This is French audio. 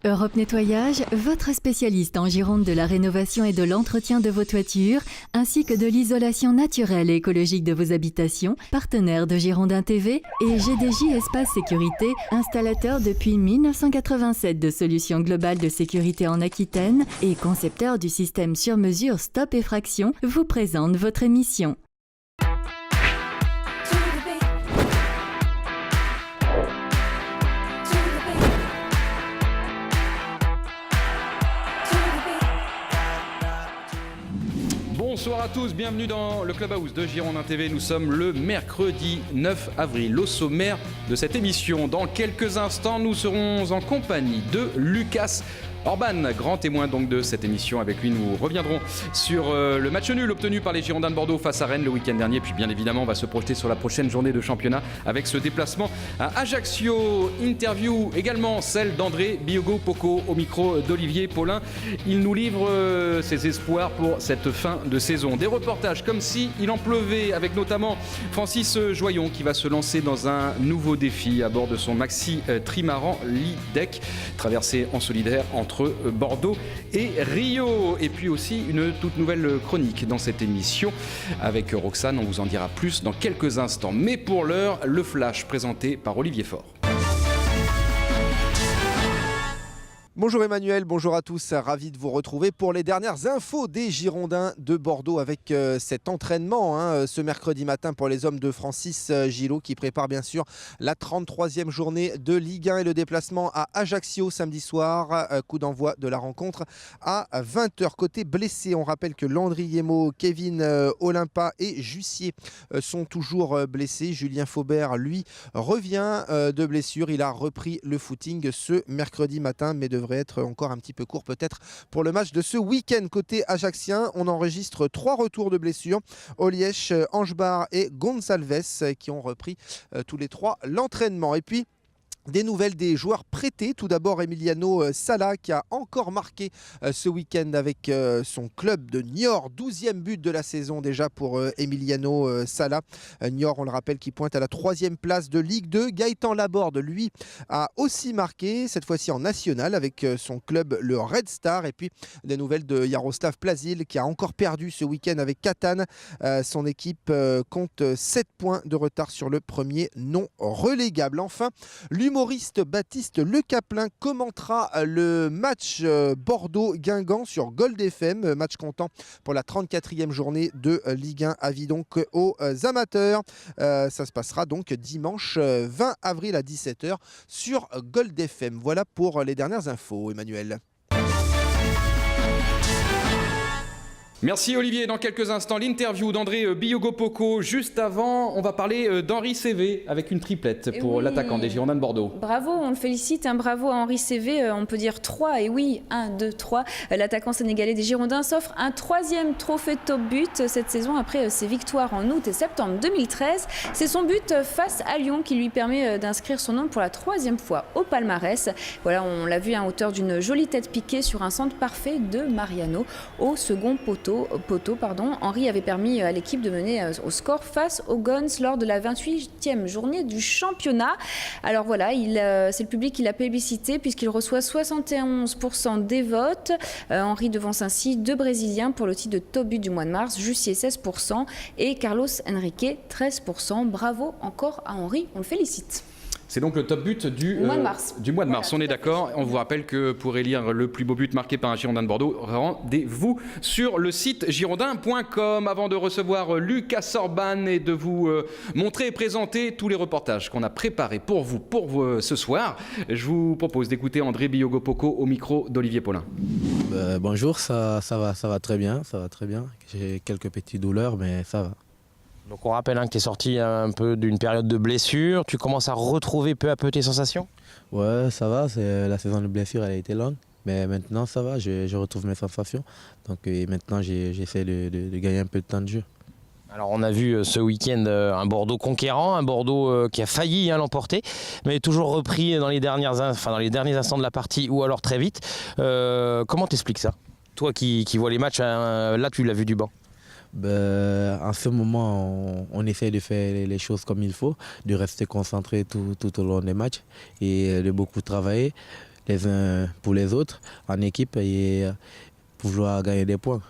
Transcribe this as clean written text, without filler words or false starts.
Europe Nettoyage, votre spécialiste en Gironde de la rénovation et de l'entretien de vos toitures, ainsi que de l'isolation naturelle et écologique de vos habitations, partenaire de Girondin TV et GDJ Espace Sécurité, installateur depuis 1987 de solutions globales de sécurité en Aquitaine et concepteur du système sur mesure Stop Effraction, vous présente votre émission. Bonsoir à tous, bienvenue dans le Clubhouse de Girondin TV. Nous sommes le mercredi 9 avril. Au sommaire de cette émission, dans quelques instants, nous serons en compagnie de Lucas Orban, grand témoin donc de cette émission. Avec lui, nous reviendrons sur le match nul obtenu par les Girondins de Bordeaux face à Rennes le week-end dernier. Puis bien évidemment, on va se projeter sur la prochaine journée de championnat avec ce déplacement à Ajaccio. Interview également celle d'André Biogo-Poko au micro d'Olivier Paulin. Il nous livre ses espoirs pour cette fin de saison. Des reportages comme si il en pleuvait, avec notamment Francis Joyon qui va se lancer dans un nouveau défi à bord de son maxi trimaran Lidec, traversé en solidaire entre Bordeaux et Rio. Et puis aussi une toute nouvelle chronique dans cette émission avec Roxane. On vous en dira plus dans quelques instants. Mais pour l'heure, le flash présenté par Olivier Faure. Bonjour Emmanuel, bonjour à tous, ravi de vous retrouver pour les dernières infos des Girondins de Bordeaux avec cet entraînement ce mercredi matin pour les hommes de Francis Gillot qui prépare bien sûr la 33e journée de Ligue 1 et le déplacement à Ajaccio samedi soir, coup d'envoi de la rencontre à 20h. Côté blessé, on rappelle que Landry Yemo, Kevin Olympa et Jussier sont toujours blessés. Julien Faubert, lui, revient de blessure, il a repris le footing ce mercredi matin mais devrait être encore un petit peu court peut-être pour le match de ce week-end. Côté ajaxien, on enregistre 3 retours de blessures, Olièche, Angebar et Gonçalves qui ont repris tous les 3 l'entraînement. Et puis des nouvelles des joueurs prêtés. Tout d'abord, Emiliano Sala qui a encore marqué ce week-end avec son club de Niort. 12e but de la saison déjà pour Emiliano Sala. Niort, on le rappelle, qui pointe à la 3e place de Ligue 2. Gaëtan Laborde, lui, a aussi marqué, cette fois-ci en national, avec son club, le Red Star. Et puis, des nouvelles de Jaroslav Plazil qui a encore perdu ce week-end avec Catane. Son équipe compte 7 points de retard sur le premier non relégable. Enfin, l'humoriste Baptiste Le Caplin commentera le match Bordeaux-Guingamp sur Gold FM, match comptant pour la 34e journée de Ligue 1. Avis donc aux amateurs. Ça se passera donc dimanche 20 avril à 17h sur Gold FM. Voilà pour les dernières infos, Emmanuel. Merci Olivier. Dans quelques instants, l'interview d'André Biogo-Poko. Juste avant, on va parler d'Henri Cévé avec une triplette pour l'attaquant des Girondins de Bordeaux. Bravo, on le félicite. Bravo à Henri Cévé. On peut dire 3. Et oui, 1, 2, 3. L'attaquant sénégalais des Girondins s'offre un 3e trophée top but cette saison après ses victoires en août et septembre 2013. C'est son but face à Lyon qui lui permet d'inscrire son nom pour la 3e fois au palmarès. Voilà, on l'a vu à hauteur d'une jolie tête piquée sur un centre parfait de Mariano au second poteau. Henri avait permis à l'équipe de mener au score face aux Guns lors de la 28e journée du championnat. Alors voilà, c'est le public qui l'a plébiscité puisqu'il reçoit 71% des votes. Henri devance ainsi 2 Brésiliens pour le titre de top but du mois de mars, Jussier 16% et Carlos Henrique 13%. Bravo encore à Henri, on le félicite. C'est donc le top but du mois de mars. Voilà, on est d'accord. On vous rappelle que pour élire le plus beau but marqué par un Girondin de Bordeaux, rendez-vous sur le site girondin.com. Avant de recevoir Lucas Orban et de vous montrer et présenter tous les reportages qu'on a préparés pour vous ce soir, je vous propose d'écouter André Biogo-Poko au micro d'Olivier Paulin. Bonjour, ça va très bien, J'ai quelques petites douleurs, mais ça va. Donc on rappelle que tu es sorti un peu d'une période de blessure, tu commences à retrouver peu à peu tes sensations ? Ouais, ça va, la saison de blessure elle a été longue, mais maintenant ça va, je retrouve mes sensations. Donc maintenant j'essaie de gagner un peu de temps de jeu. Alors on a vu ce week-end un Bordeaux conquérant, un Bordeaux qui a failli l'emporter, mais toujours repris dans les derniers instants de la partie ou alors très vite. Comment t'expliques ça ? Toi qui vois les matchs, là tu l'as vu du banc. En ce moment, on essaie de faire les choses comme il faut, de rester concentré tout au long des matchs et de beaucoup travailler. les uns pour les autres en équipe et pour vouloir gagner des points.